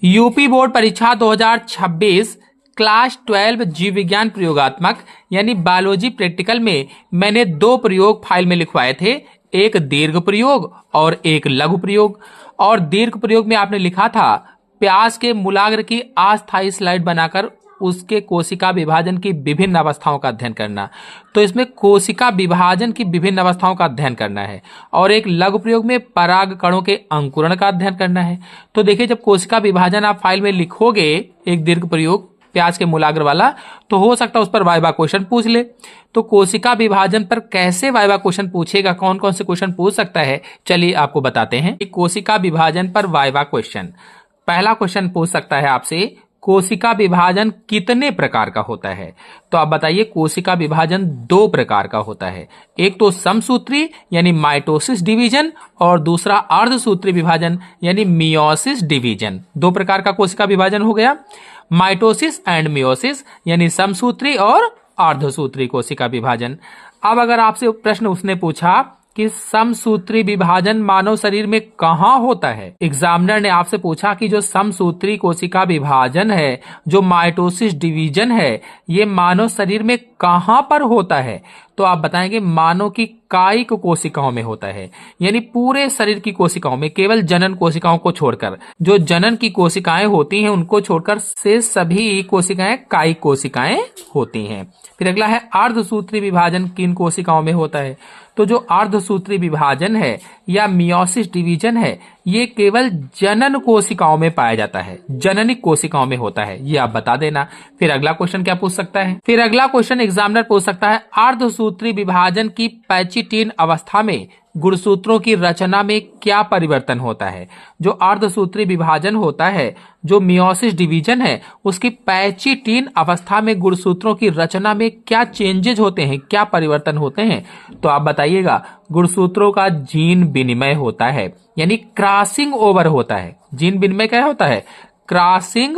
UP board परीक्षा 2026 class 12 जीव विज्ञान प्रयोगात्मक यानी बायोलॉजी प्रैक्टिकल में मैंने 2 प्रयोग फाइल में लिखवाए थे, एक दीर्घ प्रयोग और एक लघु प्रयोग। और दीर्घ प्रयोग में आपने लिखा था प्याज के मूलाग्र की अस्थायी स्लाइड बनाकर उसके कोशिका विभाजन की विभिन्न अवस्थाओं का अध्ययन करना। तो इसमें कोशिका विभाजन की विभिन्न अवस्थाओं का अध्ययन करना है। और एक लघु प्रयोग में पराग कणों के अंकुरण का अध्ययन करना है। तो देखिए, जब कोशिका विभाजन आप फाइल में लिखोगे एक दीर्घ प्रयोग प्याज के मूलाग्र वाला, तो हो सकता है उस पर वाइवा क्वेश्चन पूछ ले। तो कोशिका विभाजन पर कैसे वाइवा क्वेश्चन पूछेगा, कौन कौन से क्वेश्चन पूछ सकता है, चलिए आपको बताते हैं। कोशिका विभाजन पर वाइवा क्वेश्चन, पहला क्वेश्चन पूछ सकता है आपसे कोशिका विभाजन कितने प्रकार का होता है। तो आप बताइए कोशिका विभाजन 2 प्रकार का होता है, एक तो समसूत्री यानी माइटोसिस डिवीजन और दूसरा अर्धसूत्री विभाजन यानी मियोसिस डिवीजन। 2 प्रकार का कोशिका विभाजन हो गया, माइटोसिस एंड मियोसिस यानी समसूत्री और अर्धसूत्री कोशिका विभाजन। अब अगर आपसे प्रश्न उसने पूछा कि समसूत्री विभाजन मानव शरीर में कहां होता है, एग्जामिनर ने आपसे पूछा कि जो समसूत्री कोशिका विभाजन है, जो माइटोसिस डिवीजन है, ये मानव शरीर में कहां पर होता है, तो आप बताएंगे मानव की कायिक कोशिकाओं में होता है, यानी पूरे शरीर की कोशिकाओं में, केवल जनन कोशिकाओं को छोड़कर। जो जनन की कोशिकाएं होती हैं उनको छोड़कर से सभी कोशिकाएं कायिक कोशिकाएं होती हैं। फिर अगला है अर्धसूत्री विभाजन किन कोशिकाओं में होता है। तो जो अर्धसूत्री विभाजन है या मियोसिस डिवीजन है, ये केवल जनन कोशिकाओं में पाया जाता है, जननी कोशिकाओं में होता है, ये आप बता देना। फिर अगला क्वेश्चन क्या पूछ सकता है, फिर अगला क्वेश्चन एग्जामिनर पूछ सकता है अर्धसूत्री विभाजन की पैचिटीन अवस्था में गुणसूत्रों की रचना में क्या परिवर्तन होता है। जो अर्धसूत्री विभाजन होता है, जो मियोसिस डिवीजन है, उसकी पैचिटीन अवस्था में गुणसूत्रों की रचना में क्या चेंजेज होते हैं, क्या परिवर्तन होते हैं। तो आप बताइएगा गुणसूत्रों का जीन विनिमय होता है, यानी क्रॉसिंग ओवर होता है। जीन विनिमय क्या होता है, क्रॉसिंग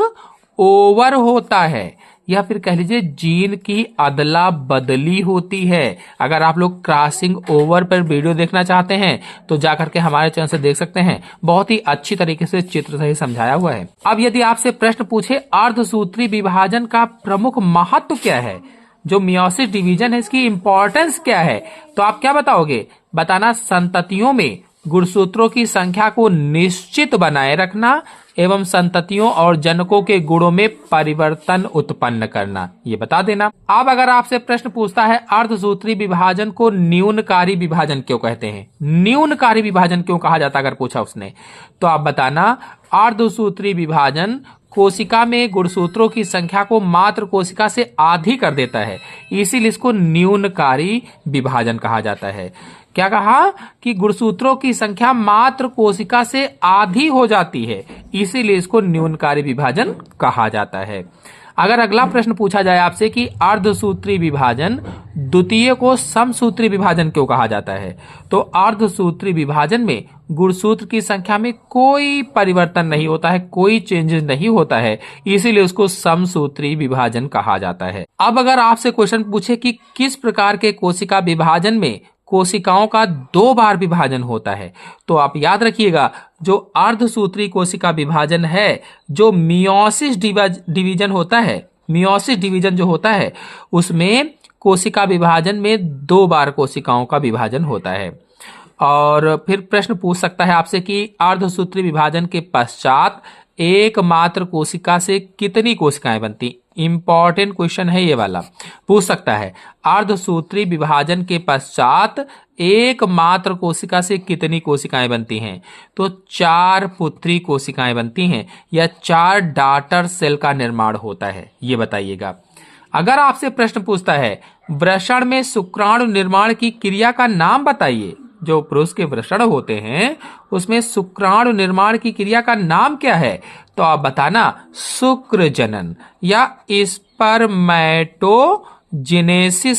ओवर होता है, या फिर कह लीजिए जीन की अदला बदली होती है। अगर आप लोग क्रॉसिंग ओवर पर वीडियो देखना चाहते हैं तो जाकर के हमारे चैनल से देख सकते हैं, बहुत ही अच्छी तरीके से चित्र सही समझाया हुआ है। अब यदि आपसे प्रश्न पूछे अर्धसूत्री विभाजन का प्रमुख महत्व क्या है, जो मियोसिस डिवीजन है इसकी इंपॉर्टेंस क्या है, तो आप क्या बताओगे, बताना संततियों में गुणसूत्रों की संख्या को निश्चित बनाए रखना एवं संततियों और जनकों के गुणों में परिवर्तन उत्पन्न करना, ये बता देना। अब अगर आपसे प्रश्न पूछता है अर्धसूत्री विभाजन को न्यूनकारी विभाजन क्यों कहते हैं, न्यूनकारी विभाजन क्यों कहा जाता, अगर पूछा उसने, तो आप बताना अर्धसूत्री विभाजन कोशिका में गुणसूत्रों की संख्या को मात्र कोशिका से आधी कर देता है, इसीलिए इसको न्यूनकारी विभाजन कहा जाता है। क्या कहा कि गुणसूत्रों की संख्या मात्र कोशिका से आधी हो जाती है, इसीलिए इसको न्यूनकारी विभाजन कहा जाता है। अगर अगला प्रश्न पूछा जाए आपसे कि अर्धसूत्री विभाजन द्वितीय को समसूत्री विभाजन क्यों कहा जाता है, तो अर्धसूत्री विभाजन में गुणसूत्र की संख्या में कोई परिवर्तन नहीं होता है, कोई चेंजेस नहीं होता है, इसीलिए उसको समसूत्री विभाजन कहा जाता है। अब अगर आपसे क्वेश्चन पूछे कि किस प्रकार के कोशिका विभाजन में कोशिकाओं का 2 बार विभाजन होता है, तो आप याद रखिएगा जो अर्धसूत्री कोशिका विभाजन है, जो मियोसिस डिवीजन होता है, मियोसिस डिवीजन जो होता है उसमें कोशिका विभाजन में 2 बार कोशिकाओं का विभाजन होता है। और फिर प्रश्न पूछ सकता है आपसे कि अर्धसूत्री विभाजन के पश्चात एकमात्र कोशिका से कितनी कोशिकाएं बनती, इंपॉर्टेंट क्वेश्चन है ये वाला, पूछ सकता है अर्धसूत्री विभाजन के पश्चात एकमात्र कोशिका से कितनी कोशिकाएं बनती हैं, तो 4 पुत्री कोशिकाएं बनती हैं या 4 डॉटर सेल का निर्माण होता है, ये बताइएगा। अगर आपसे प्रश्न पूछता है वृषण में शुक्राणु निर्माण की क्रिया का नाम बताइए, जो पुरुष के वृषण होते हैं उसमें शुक्राणु निर्माण की क्रिया का नाम क्या है, तो आप बताना शुक्र जनन या स्पर्मेटोजेनेसिस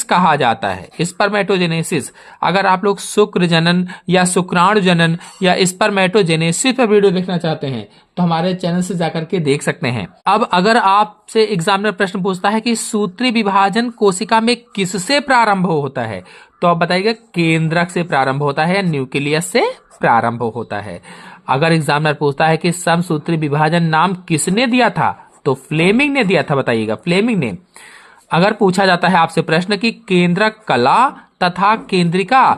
कहा जाता है, स्पर्मेटोजेनेसिस। अगर आप लोग शुक्र जनन या शुक्राणु जनन या स्पर्मेटोजेनेसिस पर वीडियो देखना चाहते हैं तो हमारे चैनल से जाकर के देख सकते हैं। अब अगर आपसे एग्जामिनर प्रश्न पूछता है कि सूत्री विभाजन कोशिका में किससे प्रारंभ होता है, तो आप बताइएगा केंद्रक से प्रारंभ होता है या न्यूक्लियस से प्रारंभ होता है। अगर एग्जामिनर पूछता है कि समसूत्री विभाजन नाम किसने दिया था, तो फ्लेमिंग ने दिया था, बताइएगा, फ्लेमिंग ने। अगर पूछा जाता है आपसे प्रश्न कि केंद्रक कला तथा केंद्रिका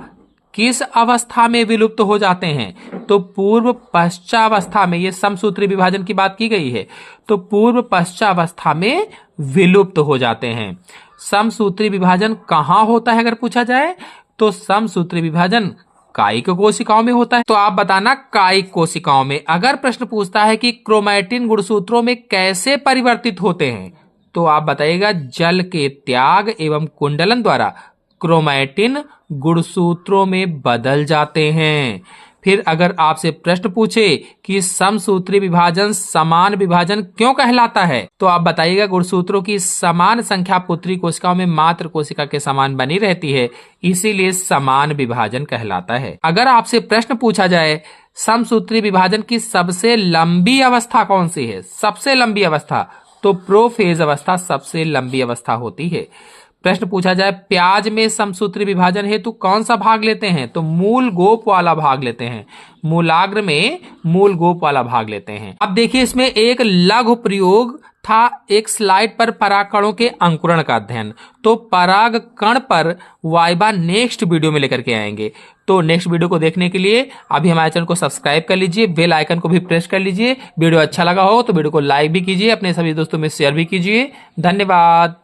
किस अवस्था में विलुप्त हो जाते हैं, तो पूर्व पश्चावस्था में, ये समसूत्री विभाजन की बात की गई है, तो पूर्व पश्चावस्था में विलुप्त हो जाते हैं। समसूत्री विभाजन कहां होता है अगर पूछा जाए, तो समसूत्री विभाजन कायिक कोशिकाओं में होता है। तो आप बताना कायिक कोशिकाओं में। अगर प्रश्न पूछता है कि क्रोमैटिन गुणसूत्रों में कैसे परिवर्तित होते हैं, तो आप बताइएगा जल के त्याग एवं कुंडलन द्वारा क्रोमैटिन गुणसूत्रों में बदल जाते हैं। फिर अगर आपसे प्रश्न पूछे कि समसूत्री विभाजन समान विभाजन क्यों कहलाता है, तो आप बताइएगा गुणसूत्रों की समान संख्या पुत्री कोशिकाओं में मात्र कोशिका के समान बनी रहती है, इसीलिए समान विभाजन कहलाता है। अगर आपसे प्रश्न पूछा जाए समसूत्री विभाजन की सबसे लंबी अवस्था कौन सी है, सबसे लंबी अवस्था, तो प्रोफेज अवस्था सबसे लंबी अवस्था होती है। प्रश्न पूछा जाए प्याज में समसूत्री विभाजन हेतु कौन सा भाग लेते हैं, तो मूल गोप वाला भाग लेते हैं। मूलाग्र में मूल गोप वाला भाग लेते हैं। अब देखिए इसमें एक लघु प्रयोग था, एक स्लाइड पर पराग कणों के अंकुरण का अध्ययन। तो पराग कण पर वाइबा नेक्स्ट वीडियो में लेकर के आएंगे। तो नेक्स्ट वीडियो को देखने के लिए अभी हमारे चैनल को सब्सक्राइब कर लीजिए, बेल आइकन को भी प्रेस कर लीजिए। वीडियो अच्छा लगा हो तो वीडियो को लाइक भी कीजिए, अपने सभी दोस्तों में शेयर भी कीजिए। धन्यवाद।